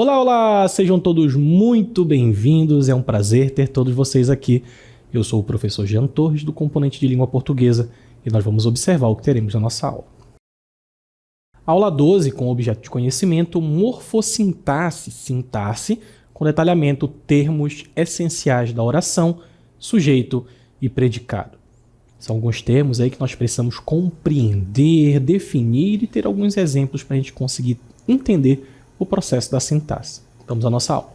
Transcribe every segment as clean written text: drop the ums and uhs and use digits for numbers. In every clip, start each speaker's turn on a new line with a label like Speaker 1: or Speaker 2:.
Speaker 1: Olá, olá! Sejam todos muito bem-vindos, é um prazer ter todos vocês aqui. Eu sou o professor Jean Torres, do componente de língua portuguesa, e nós vamos observar o que teremos na nossa aula. Aula 12, com objeto de conhecimento, morfossintaxe, sintaxe, com detalhamento termos essenciais da oração, sujeito e predicado. São alguns termos aí que nós precisamos compreender, definir e ter alguns exemplos para a gente conseguir entender o processo da sintaxe. Vamos à nossa aula.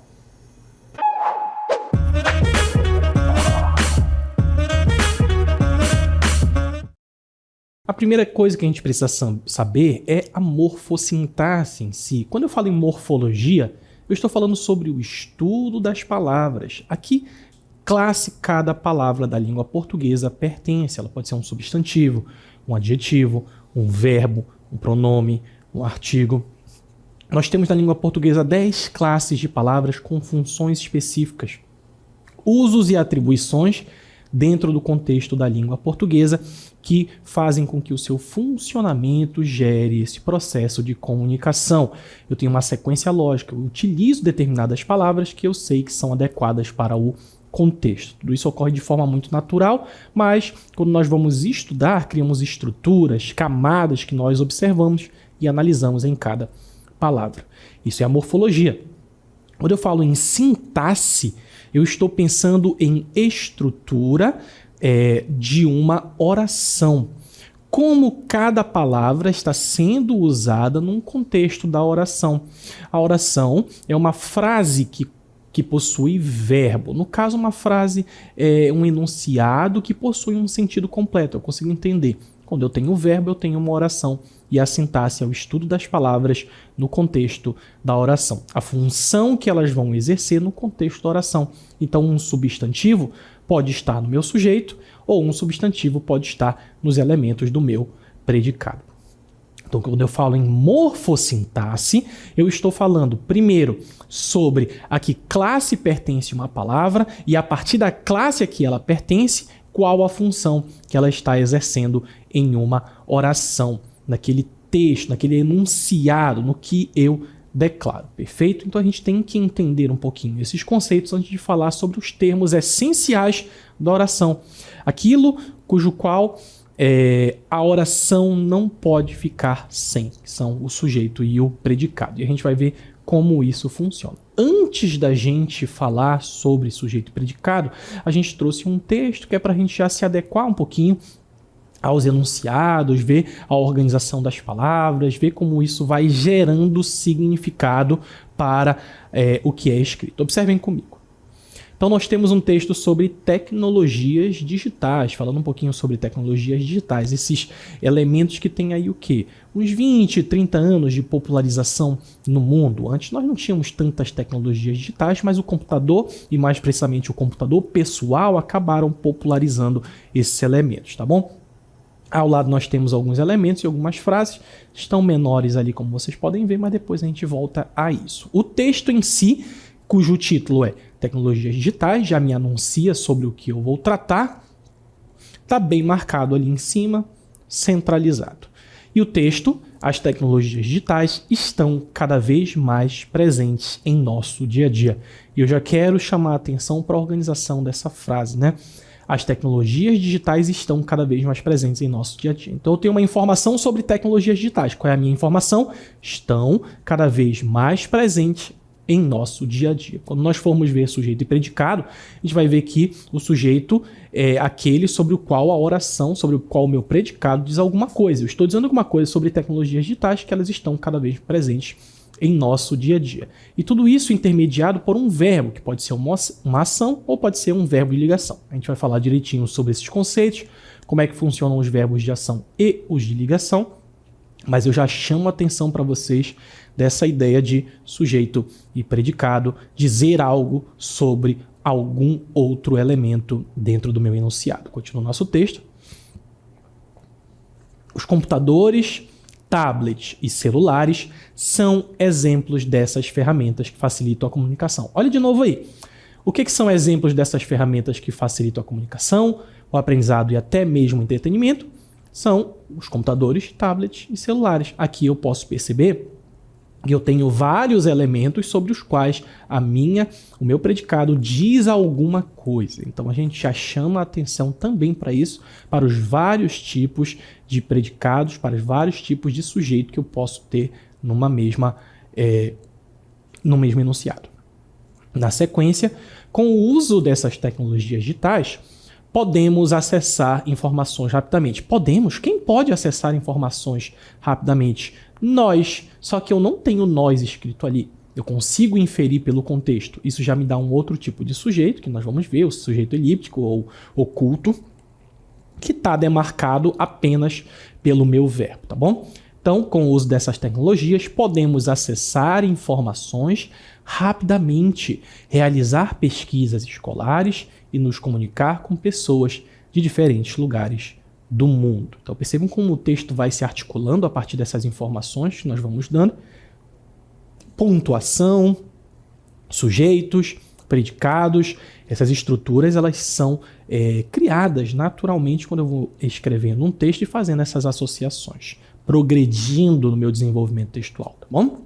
Speaker 1: A primeira coisa que a gente precisa saber é a morfossintaxe em si. Quando eu falo em morfologia, eu estou falando sobre o estudo das palavras. Aqui, classe cada palavra da língua portuguesa pertence. Ela pode ser um substantivo, um adjetivo, um verbo, um pronome, um artigo. Nós temos na língua portuguesa 10 classes de palavras com funções específicas, usos e atribuições dentro do contexto da língua portuguesa que fazem com que o seu funcionamento gere esse processo de comunicação. Eu tenho uma sequência lógica, eu utilizo determinadas palavras que eu sei que são adequadas para o contexto. Tudo isso ocorre de forma muito natural, mas quando nós vamos estudar, criamos estruturas, camadas que nós observamos e analisamos em cada palavra. Isso é a morfologia. Quando eu falo em sintaxe, eu estou pensando em estrutura de uma oração. Como cada palavra está sendo usada num contexto da oração. A oração é uma frase que possui verbo. No caso, uma frase é um enunciado que possui um sentido completo. Eu consigo entender. Quando eu tenho o verbo, eu tenho uma oração. E a sintaxe é o estudo das palavras no contexto da oração. A função que elas vão exercer no contexto da oração. Então, um substantivo pode estar no meu sujeito ou um substantivo pode estar nos elementos do meu predicado. Então, quando eu falo em morfossintaxe, eu estou falando, primeiro, sobre a que classe pertence uma palavra e a partir da classe a que ela pertence, qual a função que ela está exercendo em uma oração, naquele texto, naquele enunciado, no que eu declaro, perfeito? Então a gente tem que entender um pouquinho esses conceitos antes de falar sobre os termos essenciais da oração. Aquilo cujo qual a oração não pode ficar sem, que são o sujeito e o predicado. E a gente vai ver como isso funciona. Antes da gente falar sobre sujeito e predicado, a gente trouxe um texto que é para a gente já se adequar um pouquinho aos enunciados, ver a organização das palavras, ver como isso vai gerando significado para o que é escrito. Observem comigo. Então nós temos um texto sobre tecnologias digitais, falando um pouquinho sobre tecnologias digitais, esses elementos que tem aí o quê? Uns 20, 30 anos de popularização no mundo. Antes nós não tínhamos tantas tecnologias digitais, mas o computador, e mais precisamente o computador pessoal, acabaram popularizando esses elementos, tá bom? Ao lado nós temos alguns elementos e algumas frases, estão menores ali como vocês podem ver, mas depois a gente volta a isso. O texto em si, cujo título é Tecnologias Digitais, já me anuncia sobre o que eu vou tratar, está bem marcado ali em cima, centralizado. E o texto, as tecnologias digitais estão cada vez mais presentes em nosso dia a dia. E eu já quero chamar a atenção para a organização dessa frase, né? As tecnologias digitais estão cada vez mais presentes em nosso dia a dia. Então eu tenho uma informação sobre tecnologias digitais. Qual é a minha informação? Estão cada vez mais presentes em nosso dia a dia. Quando nós formos ver sujeito e predicado, a gente vai ver que o sujeito é aquele sobre o qual a oração, sobre o qual o meu predicado diz alguma coisa. Eu estou dizendo alguma coisa sobre tecnologias digitais que elas estão cada vez presentes em nosso dia a dia. E tudo isso intermediado por um verbo, que pode ser uma ação ou pode ser um verbo de ligação. A gente vai falar direitinho sobre esses conceitos, como é que funcionam os verbos de ação e os de ligação, mas eu já chamo a atenção para vocês dessa ideia de sujeito e predicado, dizer algo sobre algum outro elemento dentro do meu enunciado. Continua o nosso texto. Os computadores, tablets e celulares são exemplos dessas ferramentas que facilitam a comunicação. Olha de novo aí. O que são exemplos dessas ferramentas que facilitam a comunicação, o aprendizado e até mesmo o entretenimento? São os computadores, tablets e celulares. Aqui eu posso perceber E eu tenho vários elementos sobre os quais o meu predicado diz alguma coisa. Então a gente já chama a atenção também para isso, para os vários tipos de predicados, para os vários tipos de sujeito que eu posso ter no mesmo enunciado. Na sequência, com o uso dessas tecnologias digitais, podemos acessar informações rapidamente. Podemos? Quem pode acessar informações rapidamente? Nós. Só que eu não tenho nós escrito ali. Eu consigo inferir pelo contexto. Isso já me dá um outro tipo de sujeito, que nós vamos ver, o sujeito elíptico ou oculto, que está demarcado apenas pelo meu verbo, tá bom? Então, com o uso dessas tecnologias, podemos acessar informações rapidamente, realizar pesquisas escolares e nos comunicar com pessoas de diferentes lugares do mundo. Então percebam como o texto vai se articulando a partir dessas informações que nós vamos dando. Pontuação, sujeitos, predicados, essas estruturas elas são criadas naturalmente quando eu vou escrevendo um texto e fazendo essas associações, progredindo no meu desenvolvimento textual, tá bom?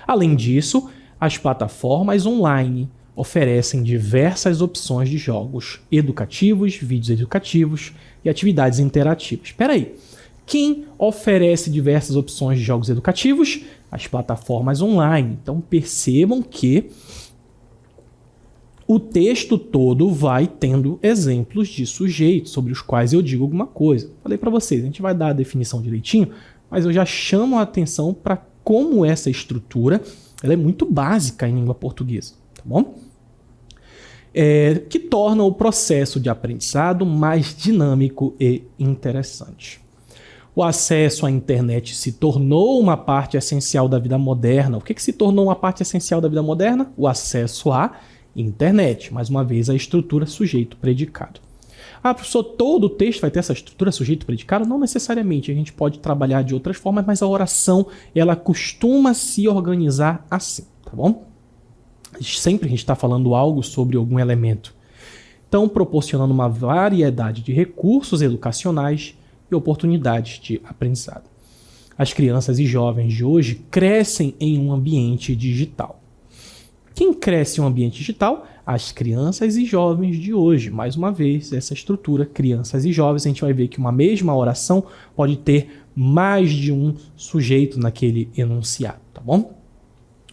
Speaker 1: Além disso, as plataformas online oferecem diversas opções de jogos educativos, vídeos educativos e atividades interativas. Espera aí, quem oferece diversas opções de jogos educativos? As plataformas online. Então percebam que o texto todo vai tendo exemplos de sujeitos sobre os quais eu digo alguma coisa. Falei para vocês, a gente vai dar a definição direitinho, mas eu já chamo a atenção para como essa estrutura ela é muito básica em língua portuguesa, tá bom? Que torna o processo de aprendizado mais dinâmico e interessante. O acesso à internet se tornou uma parte essencial da vida moderna. O que se tornou uma parte essencial da vida moderna? O acesso à internet. Mais uma vez, a estrutura sujeito-predicado. Ah, professor, todo o texto vai ter essa estrutura sujeito-predicado? Não necessariamente. A gente pode trabalhar de outras formas, mas a oração ela costuma se organizar assim, tá bom? Sempre a gente está falando algo sobre algum elemento. Então, proporcionando uma variedade de recursos educacionais e oportunidades de aprendizado. As crianças e jovens de hoje crescem em um ambiente digital. Quem cresce em um ambiente digital? As crianças e jovens de hoje. Mais uma vez, essa estrutura, crianças e jovens, a gente vai ver que uma mesma oração pode ter mais de um sujeito naquele enunciado, tá bom?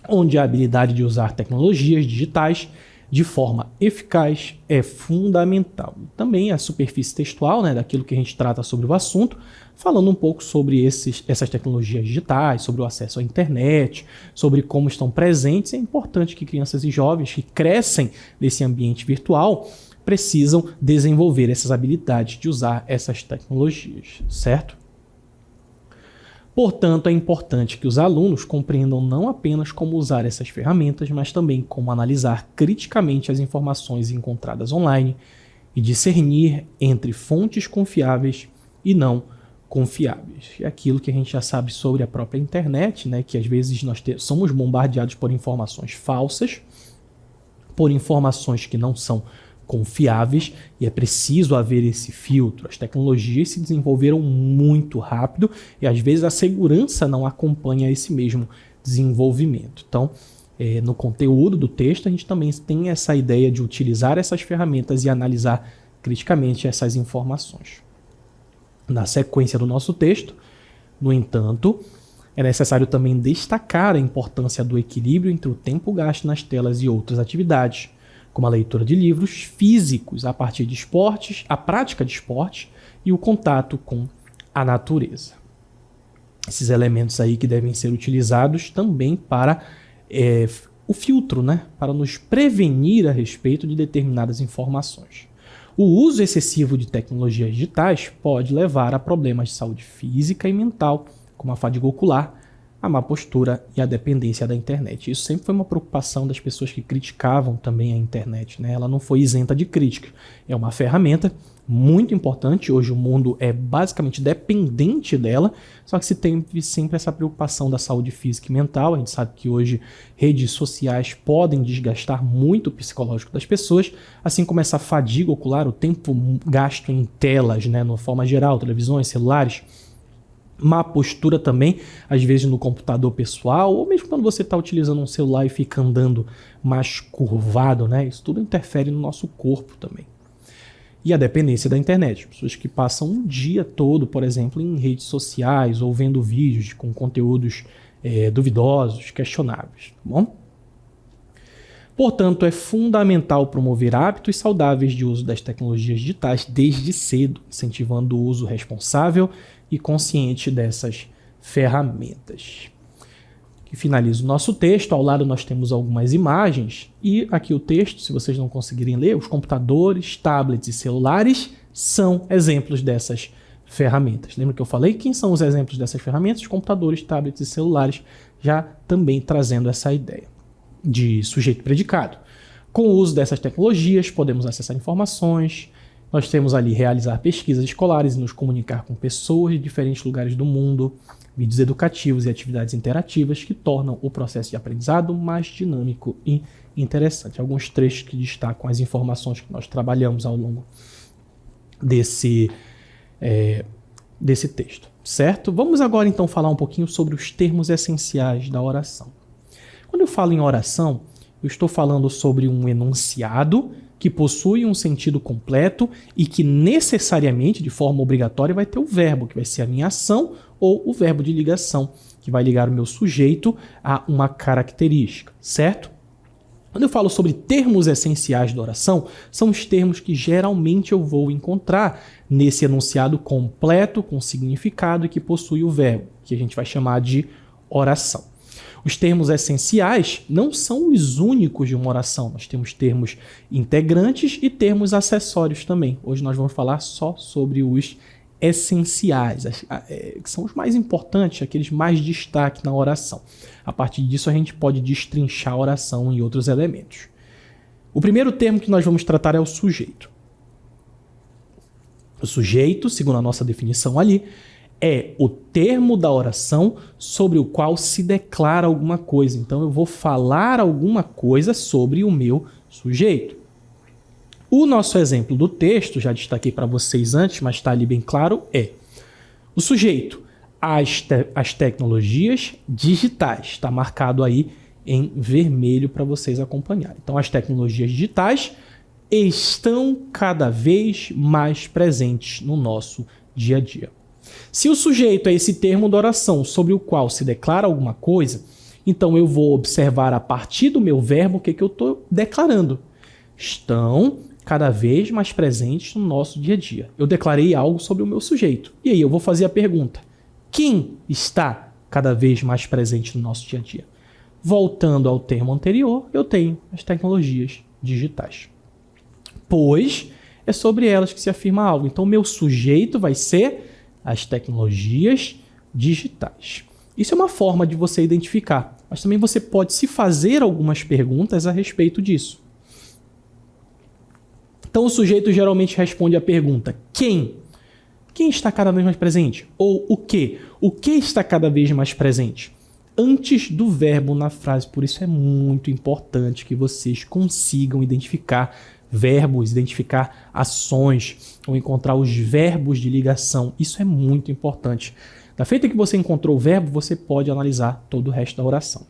Speaker 1: Onde a habilidade de usar tecnologias digitais de forma eficaz é fundamental. Também a superfície textual, né, daquilo que a gente trata sobre o assunto, falando um pouco sobre essas tecnologias digitais, sobre o acesso à internet, sobre como estão presentes. É importante que crianças e jovens que crescem nesse ambiente virtual precisam desenvolver essas habilidades de usar essas tecnologias, certo? Portanto, é importante que os alunos compreendam não apenas como usar essas ferramentas, mas também como analisar criticamente as informações encontradas online e discernir entre fontes confiáveis e não confiáveis. É aquilo que a gente já sabe sobre a própria internet, né? Que às vezes nós somos bombardeados por informações falsas, por informações que não são confiáveis, e é preciso haver esse filtro. As tecnologias se desenvolveram muito rápido e às vezes a segurança não acompanha esse mesmo desenvolvimento. Então, no conteúdo do texto, a gente também tem essa ideia de utilizar essas ferramentas e analisar criticamente essas informações. Na sequência do nosso texto, no entanto, é necessário também destacar a importância do equilíbrio entre o tempo gasto nas telas e outras atividades, como a leitura de livros físicos a partir de esportes, a prática de esportes e o contato com a natureza. Esses elementos aí que devem ser utilizados também para o filtro, né? Para nos prevenir a respeito de determinadas informações. O uso excessivo de tecnologias digitais pode levar a problemas de saúde física e mental, como a fadiga ocular, a má postura e a dependência da internet. Isso sempre foi uma preocupação das pessoas que criticavam também a internet, né? Ela não foi isenta de crítica. É uma ferramenta muito importante. Hoje o mundo é basicamente dependente dela, só que se tem sempre essa preocupação da saúde física e mental. A gente sabe que hoje redes sociais podem desgastar muito o psicológico das pessoas, assim como essa fadiga ocular, o tempo gasto em telas, né, de uma forma geral, televisões, celulares. Má postura também, às vezes no computador pessoal, ou mesmo quando você está utilizando um celular e fica andando mais curvado, né? Isso tudo interfere no nosso corpo também. E a dependência da internet. Pessoas que passam um dia todo, por exemplo, em redes sociais ou vendo vídeos com conteúdos duvidosos, questionáveis, tá bom? Portanto, é fundamental promover hábitos saudáveis de uso das tecnologias digitais desde cedo, incentivando o uso responsável e consciente dessas ferramentas. Que finaliza o nosso texto. Ao lado nós temos algumas imagens e aqui o texto, se vocês não conseguirem ler, os computadores, tablets e celulares são exemplos dessas ferramentas. Lembra que eu falei? Quem são os exemplos dessas ferramentas? Computadores, tablets e celulares, já também trazendo essa ideia de sujeito-predicado. Com o uso dessas tecnologias, podemos acessar informações, nós temos ali realizar pesquisas escolares e nos comunicar com pessoas de diferentes lugares do mundo, vídeos educativos e atividades interativas que tornam o processo de aprendizado mais dinâmico e interessante. Alguns trechos que destacam as informações que nós trabalhamos ao longo desse texto, certo? Vamos agora então falar um pouquinho sobre os termos essenciais da oração. Quando eu falo em oração, eu estou falando sobre um enunciado que possui um sentido completo e que necessariamente, de forma obrigatória, vai ter o verbo, que vai ser a minha ação, ou o verbo de ligação, que vai ligar o meu sujeito a uma característica, certo? Quando eu falo sobre termos essenciais da oração, são os termos que geralmente eu vou encontrar nesse enunciado completo, com significado e que possui o verbo, que a gente vai chamar de oração. Os termos essenciais não são os únicos de uma oração. Nós temos termos integrantes e termos acessórios também. Hoje nós vamos falar só sobre os essenciais, que são os mais importantes, aqueles mais destaque na oração. A partir disso a gente pode destrinchar a oração em outros elementos. O primeiro termo que nós vamos tratar é o sujeito. O sujeito, segundo a nossa definição ali, é o termo da oração sobre o qual se declara alguma coisa. Então eu vou falar alguma coisa sobre o meu sujeito. O nosso exemplo do texto, já destaquei para vocês antes, mas está ali bem claro, é o sujeito, as tecnologias digitais. Está marcado aí em vermelho para vocês acompanharem. Então as tecnologias digitais estão cada vez mais presentes no nosso dia a dia. Se o sujeito é esse termo da oração sobre o qual se declara alguma coisa, então eu vou observar a partir do meu verbo o que eu estou declarando. Estão cada vez mais presentes no nosso dia a dia. Eu declarei algo sobre o meu sujeito. E aí eu vou fazer a pergunta: quem está cada vez mais presente no nosso dia a dia? Voltando ao termo anterior, eu tenho as tecnologias digitais. Pois é sobre elas que se afirma algo. Então, meu sujeito vai ser as tecnologias digitais. Isso é uma forma de você identificar, mas também você pode se fazer algumas perguntas a respeito disso. Então o sujeito geralmente responde a pergunta: quem? Quem está cada vez mais presente? Ou o quê? O que está cada vez mais presente? Antes do verbo na frase. Por isso é muito importante que vocês consigam identificar verbos, identificar ações ou encontrar os verbos de ligação. Isso é muito importante. Da feita que você encontrou o verbo, você pode analisar todo o resto da oração.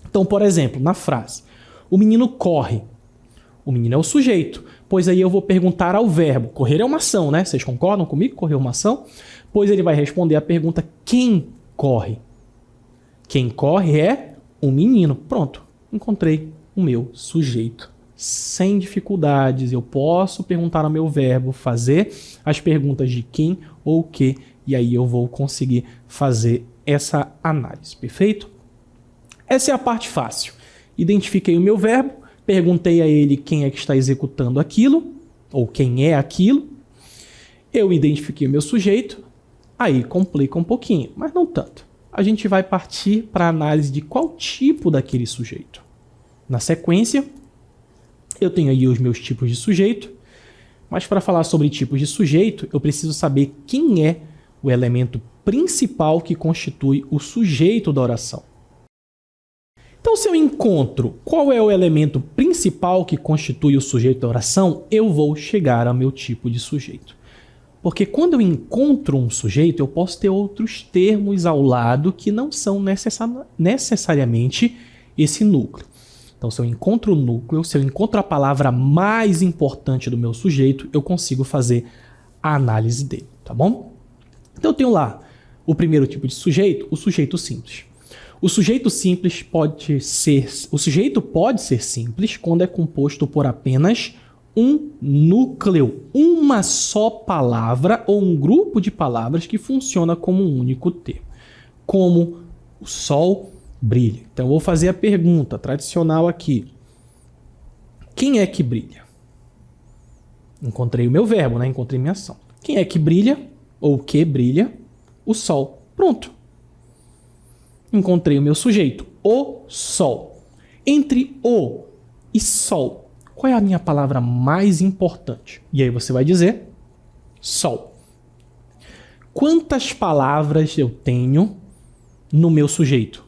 Speaker 1: Então, por exemplo, na frase, o menino corre. O menino é o sujeito, pois aí eu vou perguntar ao verbo. Correr é uma ação, né? Vocês concordam comigo? Correr é uma ação? Pois ele vai responder a pergunta: quem corre? Quem corre é o menino. Pronto, encontrei o meu sujeito. Sem dificuldades, eu posso perguntar ao meu verbo, fazer as perguntas de quem ou o que, e aí eu vou conseguir fazer essa análise, perfeito? Essa é a parte fácil. Identifiquei o meu verbo, perguntei a ele quem é que está executando aquilo, ou quem é aquilo, eu identifiquei o meu sujeito, aí complica um pouquinho, mas não tanto. A gente vai partir para a análise de qual tipo daquele sujeito. Na sequência, eu tenho aí os meus tipos de sujeito, mas para falar sobre tipos de sujeito, eu preciso saber quem é o elemento principal que constitui o sujeito da oração. Então, se eu encontro qual é o elemento principal que constitui o sujeito da oração, eu vou chegar ao meu tipo de sujeito. Porque quando eu encontro um sujeito, eu posso ter outros termos ao lado que não são necessariamente esse núcleo. Então, se eu encontro o núcleo, se eu encontro a palavra mais importante do meu sujeito, eu consigo fazer a análise dele, tá bom? Então, eu tenho lá o primeiro tipo de sujeito, o sujeito simples. O sujeito pode ser simples quando é composto por apenas um núcleo, uma só palavra ou um grupo de palavras que funciona como um único termo, como o sol brilha. Então eu vou fazer a pergunta tradicional aqui. Quem é que brilha? Encontrei o meu verbo, né? Encontrei minha ação. Quem é que brilha ou que brilha? O sol. Pronto. Encontrei o meu sujeito, o sol. Entre o e sol, qual é a minha palavra mais importante? E aí você vai dizer sol. Quantas palavras eu tenho no meu sujeito?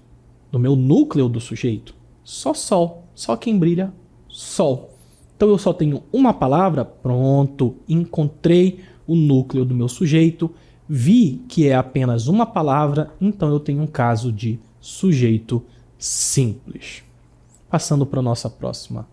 Speaker 1: No meu núcleo do sujeito? Só sol. Só quem brilha, sol. Então eu só tenho uma palavra, pronto, encontrei o núcleo do meu sujeito, vi que é apenas uma palavra, então eu tenho um caso de sujeito simples. Passando para a nossa próxima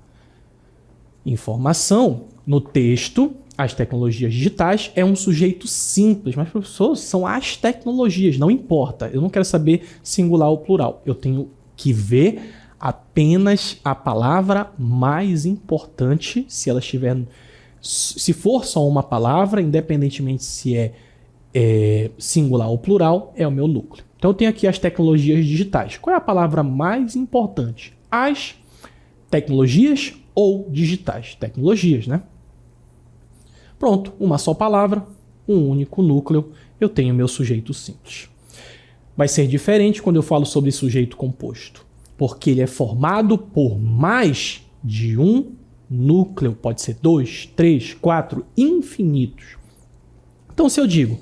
Speaker 1: informação, no texto, as tecnologias digitais é um sujeito simples, mas professor, são as tecnologias, não importa, eu não quero saber singular ou plural, eu tenho que ver apenas a palavra mais importante, se ela estiver, se for só uma palavra, independentemente se é singular ou plural, é o meu núcleo. Então eu tenho aqui as tecnologias digitais. Qual é a palavra mais importante? As tecnologias ou digitais? Tecnologias, né? Pronto, uma só palavra, um único núcleo, eu tenho meu sujeito simples. Vai ser diferente quando eu falo sobre sujeito composto, porque ele é formado por mais de um núcleo, pode ser 2, 3, 4, infinitos. Então se eu digo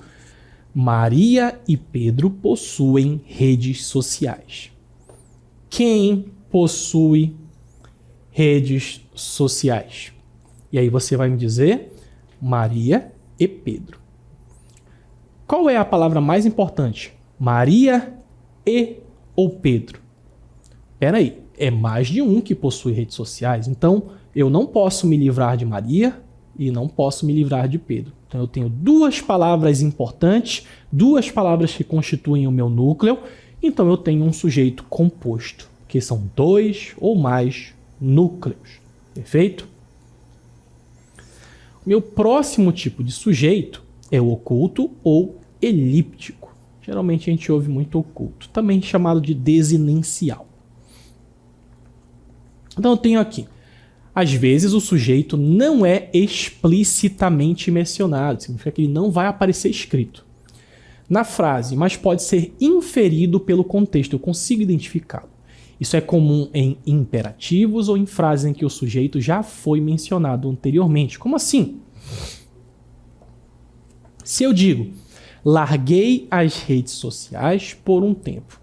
Speaker 1: Maria e Pedro possuem redes sociais. Quem possui redes sociais? E aí você vai me dizer Maria e Pedro. Qual é a palavra mais importante? Maria e ou Pedro? Espera aí, é mais de um que possui redes sociais, então eu não posso me livrar de Maria e não posso me livrar de Pedro. Então eu tenho duas palavras importantes, duas palavras que constituem o meu núcleo, então eu tenho um sujeito composto, que são dois ou mais núcleos. Perfeito? Meu próximo tipo de sujeito é o oculto ou elíptico. Geralmente a gente ouve muito oculto, também chamado de desinencial. Então eu tenho aqui, às vezes o sujeito não é explicitamente mencionado, significa que ele não vai aparecer escrito na frase, mas pode ser inferido pelo contexto, eu consigo identificá-lo. Isso é comum em imperativos ou em frases em que o sujeito já foi mencionado anteriormente. Como assim? Se eu digo, larguei as redes sociais por um tempo.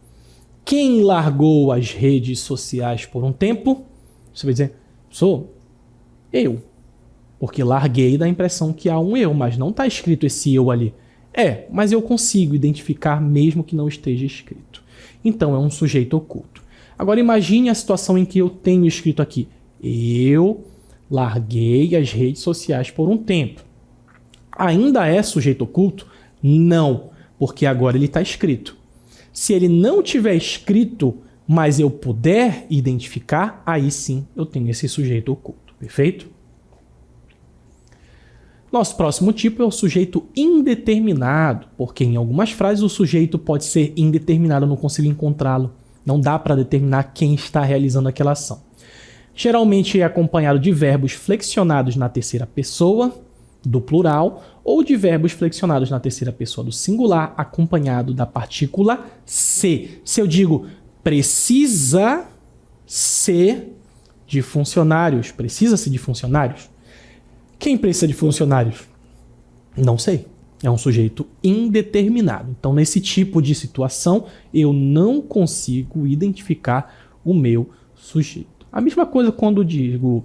Speaker 1: Quem largou as redes sociais por um tempo? Você vai dizer, sou eu. Porque larguei dá a impressão que há um eu, mas não está escrito esse eu ali. Mas eu consigo identificar mesmo que não esteja escrito. Então é um sujeito oculto. Agora imagine a situação em que eu tenho escrito aqui. Eu larguei as redes sociais por um tempo. Ainda é sujeito oculto? Não, porque agora ele está escrito. Se ele não tiver escrito, mas eu puder identificar, aí sim eu tenho esse sujeito oculto. Perfeito? Nosso próximo tipo é o sujeito indeterminado, porque em algumas frases o sujeito pode ser indeterminado, eu não consigo encontrá-lo. Não dá para determinar quem está realizando aquela ação. Geralmente é acompanhado de verbos flexionados na terceira pessoa do plural ou de verbos flexionados na terceira pessoa do singular, acompanhado da partícula se. Se eu digo precisa ser de funcionários, precisa-se de funcionários? Quem precisa de funcionários? Não sei. É um sujeito indeterminado. Então, nesse tipo de situação, eu não consigo identificar o meu sujeito. A mesma coisa quando digo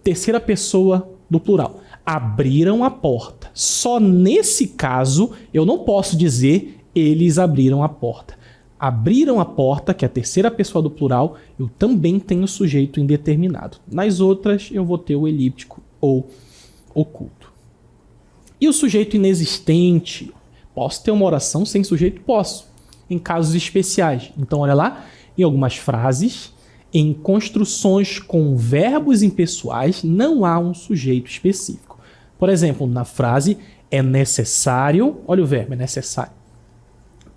Speaker 1: terceira pessoa do plural. Abriram a porta. Só nesse caso, eu não posso dizer eles abriram a porta. Abriram a porta, que é a terceira pessoa do plural, eu também tenho sujeito indeterminado. Nas outras, eu vou ter o elíptico ou oculto. E o sujeito inexistente? Posso ter uma oração sem sujeito? Posso, em casos especiais. Então, olha lá, em algumas frases, em construções com verbos impessoais, não há um sujeito específico. Por exemplo, na frase, é necessário, olha o verbo, é necessário,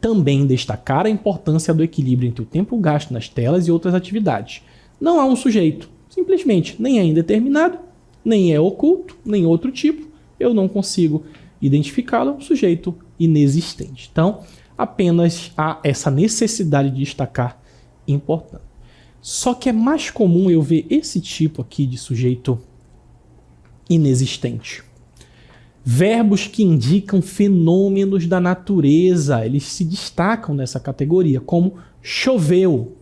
Speaker 1: também destacar a importância do equilíbrio entre o tempo gasto nas telas e outras atividades. Não há um sujeito, simplesmente nem é indeterminado, nem é oculto, nem outro tipo, eu não consigo identificá-lo, é um sujeito inexistente. Então, apenas há essa necessidade de destacar importante. Só que é mais comum eu ver esse tipo aqui de sujeito inexistente. Verbos que indicam fenômenos da natureza, eles se destacam nessa categoria, como choveu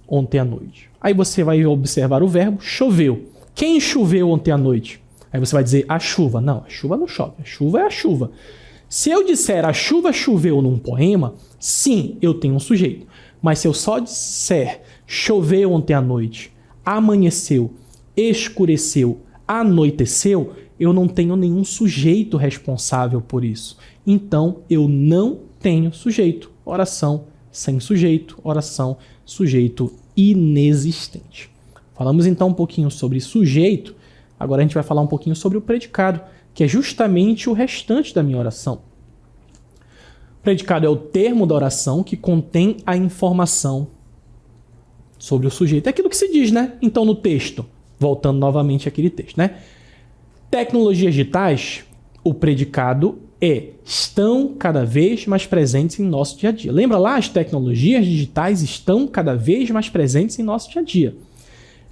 Speaker 1: ontem à noite. Aí você vai observar o verbo choveu. Quem choveu ontem à noite? Aí você vai dizer a chuva. Não, a chuva não chove, a chuva é a chuva. Se eu disser a chuva choveu num poema, sim, eu tenho um sujeito. Mas se eu só disser choveu ontem à noite, amanheceu, escureceu, anoiteceu, eu não tenho nenhum sujeito responsável por isso. Então, eu não tenho sujeito. Oração sem sujeito, oração sujeito inexistente. Falamos então um pouquinho sobre sujeito, agora a gente vai falar um pouquinho sobre o predicado, que é justamente o restante da minha oração. O predicado é o termo da oração que contém a informação sobre o sujeito. É aquilo que se diz, né? Então, no texto, voltando novamente àquele texto, né? Tecnologias digitais, o predicado estão cada vez mais presentes em nosso dia a dia. Lembra lá? As tecnologias digitais estão cada vez mais presentes em nosso dia a dia.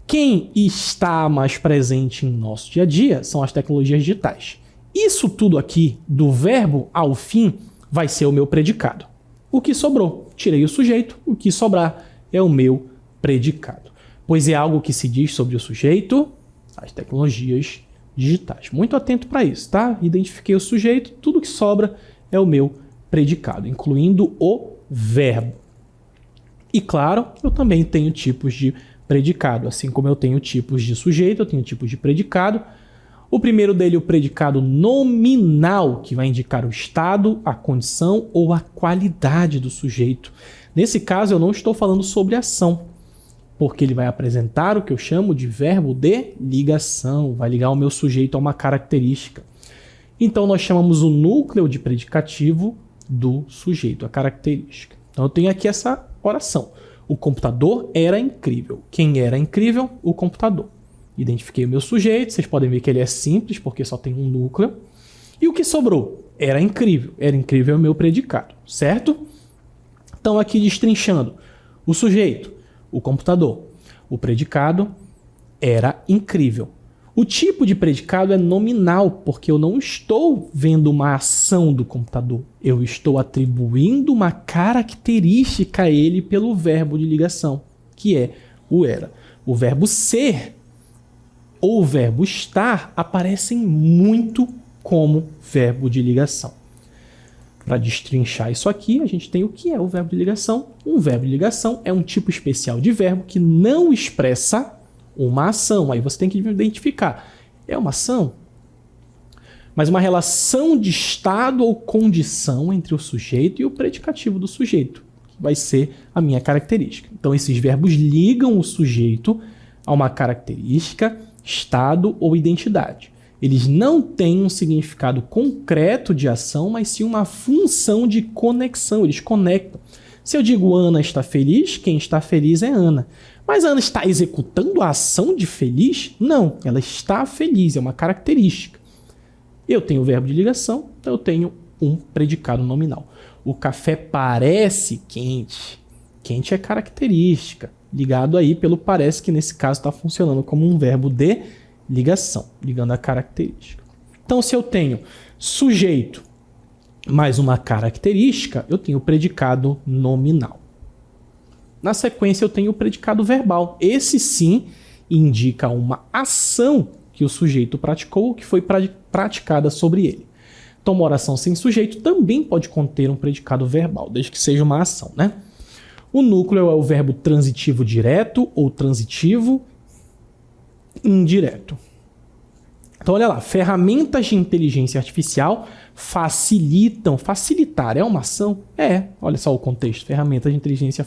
Speaker 1: Quem está mais presente em nosso dia a dia são as tecnologias digitais. Isso tudo aqui, do verbo ao fim, vai ser o meu predicado. O que sobrou? Tirei o sujeito, o que sobrar é o meu predicado. Pois é algo que se diz sobre o sujeito, as tecnologias digitais. Muito atento para isso, tá? Identifiquei o sujeito, tudo que sobra é o meu predicado, incluindo o verbo. E claro, eu também tenho tipos de predicado. Assim como eu tenho tipos de sujeito, eu tenho tipos de predicado. O primeiro dele é o predicado nominal, que vai indicar o estado, a condição ou a qualidade do sujeito. Nesse caso, eu não estou falando sobre ação, porque ele vai apresentar o que eu chamo de verbo de ligação, vai ligar o meu sujeito a uma característica. Então, nós chamamos o núcleo de predicativo do sujeito, a característica. Então, eu tenho aqui essa oração. O computador era incrível. Quem era incrível? O computador. Identifiquei o meu sujeito, vocês podem ver que ele é simples, porque só tem um núcleo. E o que sobrou? Era incrível. Era incrível é o meu predicado, certo? Então, aqui destrinchando. O sujeito, o computador. O predicado era incrível. O tipo de predicado é nominal, porque eu não estou vendo uma ação do computador. Eu estou atribuindo uma característica a ele pelo verbo de ligação, que é o era. O verbo ser ou o verbo estar aparecem muito como verbo de ligação. Para destrinchar isso aqui, a gente tem o que é o verbo de ligação. Um verbo de ligação é um tipo especial de verbo que não expressa uma ação. Aí você tem que identificar. É uma ação? Mas uma relação de estado ou condição entre o sujeito e o predicativo do sujeito, que vai ser a minha característica. Então, esses verbos ligam o sujeito a uma característica, estado ou identidade. Eles não têm um significado concreto de ação, mas sim uma função de conexão. Eles conectam. Se eu digo Ana está feliz, quem está feliz é Ana. Mas a Ana está executando a ação de feliz? Não, ela está feliz, é uma característica. Eu tenho o verbo de ligação, então eu tenho um predicado nominal. O café parece quente. Quente é característica, ligado aí pelo parece, que nesse caso está funcionando como um verbo de ligação, ligando a característica. Então, se eu tenho sujeito mais uma característica, eu tenho o predicado nominal. Na sequência, eu tenho o predicado verbal. Esse sim indica uma ação que o sujeito praticou ou que foi praticada sobre ele. Então, uma oração sem sujeito também pode conter um predicado verbal, desde que seja uma ação, né? O núcleo é o verbo transitivo direto ou transitivo indireto. Então, olha lá, ferramentas de inteligência artificial facilitar é uma ação? Olha só o contexto. Ferramentas de inteligência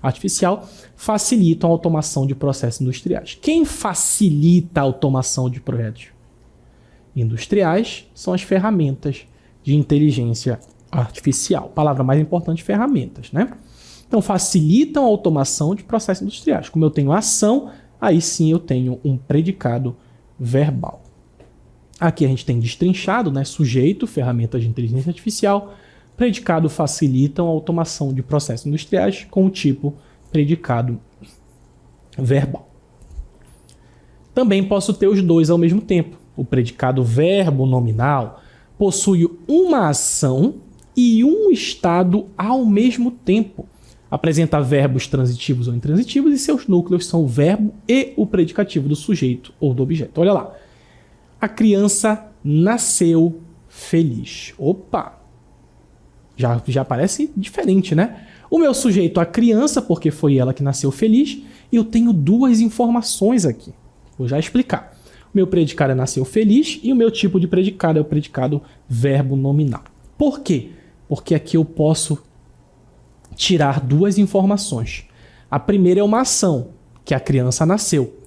Speaker 1: artificial facilitam a automação de processos industriais. Quem facilita a automação de projetos industriais são as ferramentas de inteligência artificial. Palavra mais importante, ferramentas, né? Então, facilitam a automação de processos industriais. Como eu tenho ação, aí sim eu tenho um predicado verbal. Aqui a gente tem destrinchado, né? Sujeito, ferramentas de inteligência artificial. Predicado facilitam a automação de processos industriais com o tipo predicado verbal. Também posso ter os dois ao mesmo tempo. O predicado verbo nominal possui uma ação e um estado ao mesmo tempo. Apresenta verbos transitivos ou intransitivos e seus núcleos são o verbo e o predicativo do sujeito ou do objeto. Olha lá. A criança nasceu feliz. Opa! Já parece diferente, né? O meu sujeito, a criança, porque foi ela que nasceu feliz, e eu tenho duas informações aqui. Vou já explicar. O meu predicado é nasceu feliz e o meu tipo de predicado é o predicado verbo nominal. Por quê? Porque aqui eu posso tirar duas informações. A primeira é uma ação, que a criança nasceu.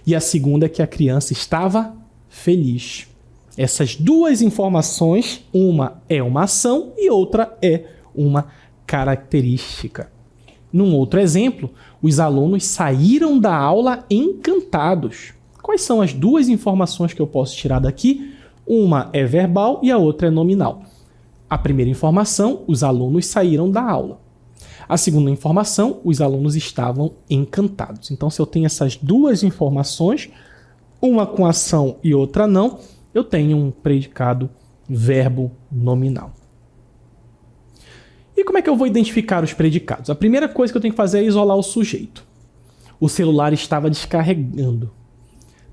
Speaker 1: E a segunda é que a criança estava feliz. Essas duas informações, uma é uma ação e outra é uma característica. Num outro exemplo, os alunos saíram da aula encantados. Quais são as duas informações que eu posso tirar daqui? Uma é verbal e a outra é nominal. A primeira informação, os alunos saíram da aula. A segunda informação, os alunos estavam encantados. Então, se eu tenho essas duas informações, uma com ação e outra não, eu tenho um predicado verbo nominal. E como é que eu vou identificar os predicados? A primeira coisa que eu tenho que fazer é isolar o sujeito. O celular estava descarregando.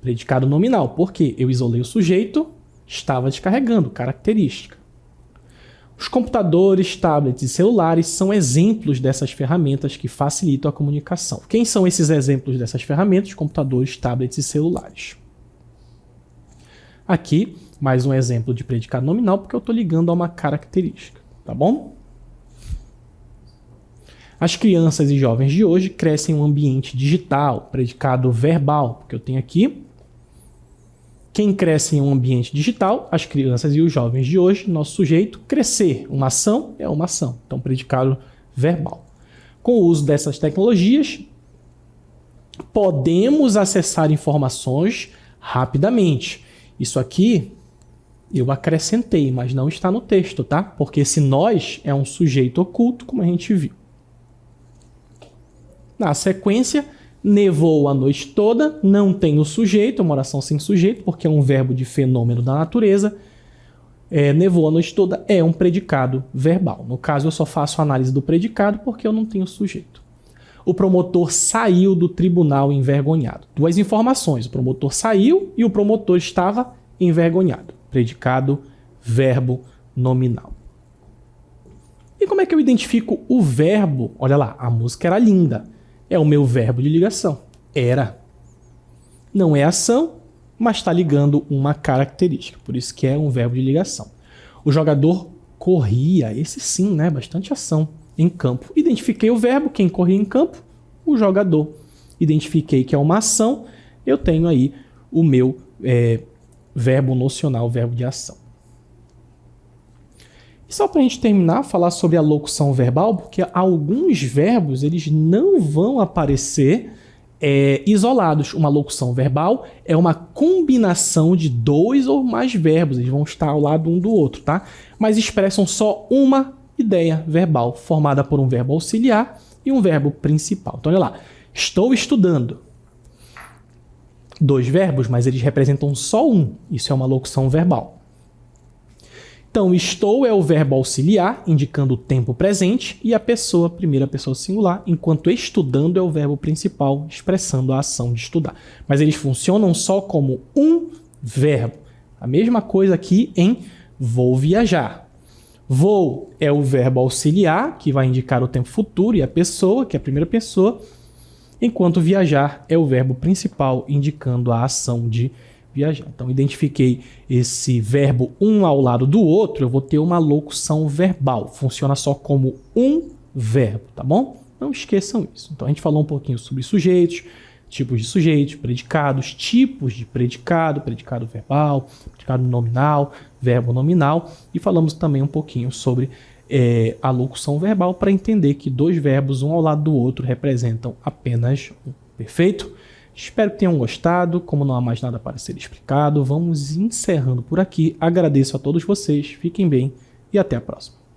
Speaker 1: Predicado nominal. Por quê? Eu isolei o sujeito, estava descarregando, característica. Os computadores, tablets e celulares são exemplos dessas ferramentas que facilitam a comunicação. Quem são esses exemplos dessas ferramentas? Computadores, tablets e celulares. Aqui, mais um exemplo de predicado nominal, porque eu estou ligando a uma característica, tá bom? As crianças e jovens de hoje crescem em um ambiente digital, predicado verbal, porque eu tenho aqui. Quem cresce em um ambiente digital, as crianças e os jovens de hoje, nosso sujeito, crescer. Uma ação é uma ação, então predicado verbal. Com o uso dessas tecnologias, podemos acessar informações rapidamente. Isso aqui eu acrescentei, mas não está no texto, tá? Porque esse nós é um sujeito oculto, como a gente viu. Na sequência, nevou a noite toda, não tem o sujeito, é uma oração sem sujeito, porque é um verbo de fenômeno da natureza. Nevou a noite toda é um predicado verbal. No caso, eu só faço a análise do predicado porque eu não tenho sujeito. O promotor saiu do tribunal envergonhado. Duas informações, o promotor saiu e o promotor estava envergonhado. Predicado verbo nominal. E como é que eu identifico o verbo? Olha lá, a música era linda. É o meu verbo de ligação. Era. Não é ação, mas está ligando uma característica. Por isso que é um verbo de ligação. O jogador corria. Esse sim, né? Bastante ação em campo. Identifiquei o verbo. Quem corria em campo? O jogador. Identifiquei que é uma ação. Eu tenho aí o meu verbo nocional, verbo de ação. E só para a gente terminar, falar sobre a locução verbal, porque alguns verbos eles não vão aparecer isolados. Uma locução verbal é uma combinação de dois ou mais verbos, eles vão estar ao lado um do outro, tá? Mas expressam só uma ideia verbal, formada por um verbo auxiliar e um verbo principal. Então, olha lá, estou estudando. Dois verbos, mas eles representam só um. Isso é uma locução verbal. Então, estou é o verbo auxiliar, indicando o tempo presente, e a pessoa, primeira pessoa singular, enquanto estudando é o verbo principal, expressando a ação de estudar. Mas eles funcionam só como um verbo. A mesma coisa aqui em vou viajar. Vou é o verbo auxiliar, que vai indicar o tempo futuro, e a pessoa, que é a primeira pessoa, enquanto viajar é o verbo principal, indicando a ação de viajar. Então, identifiquei esse verbo um ao lado do outro, eu vou ter uma locução verbal. Funciona só como um verbo, tá bom? Não esqueçam isso. Então, a gente falou um pouquinho sobre sujeitos, tipos de sujeitos, predicados, tipos de predicado, predicado verbal, predicado nominal, verbo nominal, e falamos também um pouquinho sobre a locução verbal para entender que dois verbos, um ao lado do outro, representam apenas um. Perfeito? Espero que tenham gostado. Como não há mais nada para ser explicado, vamos encerrando por aqui. Agradeço a todos vocês, fiquem bem e até a próxima.